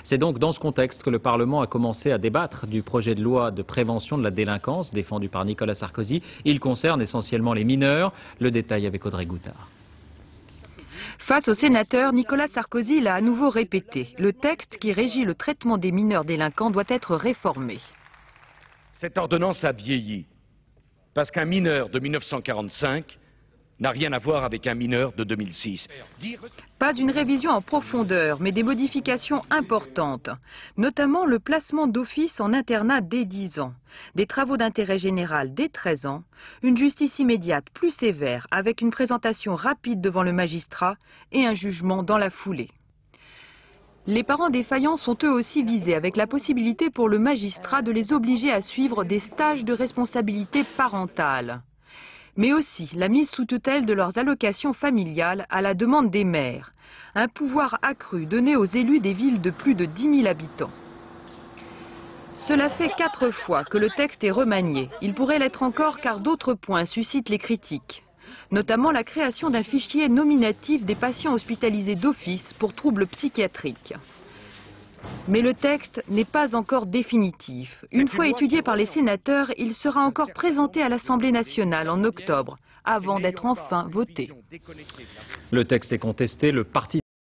C'est donc dans ce contexte que le Parlement a commencé à débattre du projet de loi de prévention de la délinquance défendu par Nicolas Sarkozy. Il concerne essentiellement les mineurs. Le détail avec Audrey Goutard. Face aux sénateurs, Nicolas Sarkozy l'a à nouveau répété. Le texte qui régit le traitement des mineurs délinquants doit être réformé. Cette ordonnance a vieilli, parce qu'un mineur de 1945 n'a rien à voir avec un mineur de 2006. Pas une révision en profondeur, mais des modifications importantes, notamment le placement d'office en internat dès 10 ans, des travaux d'intérêt général dès 13 ans, une justice immédiate plus sévère avec une présentation rapide devant le magistrat et un jugement dans la foulée. Les parents défaillants sont eux aussi visés avec la possibilité pour le magistrat de les obliger à suivre des stages de responsabilité parentale, mais aussi la mise sous tutelle de leurs allocations familiales à la demande des maires, un pouvoir accru donné aux élus des villes de plus de 10 000 habitants. Cela fait 4 fois que le texte est remanié. Il pourrait l'être encore car d'autres points suscitent les critiques, notamment la création d'un fichier nominatif des patients hospitalisés d'office pour troubles psychiatriques. Mais le texte n'est pas encore définitif. Une fois étudié par les sénateurs, il sera encore présenté à l'Assemblée nationale en octobre, avant d'être enfin voté. Le texte est contesté. Le parti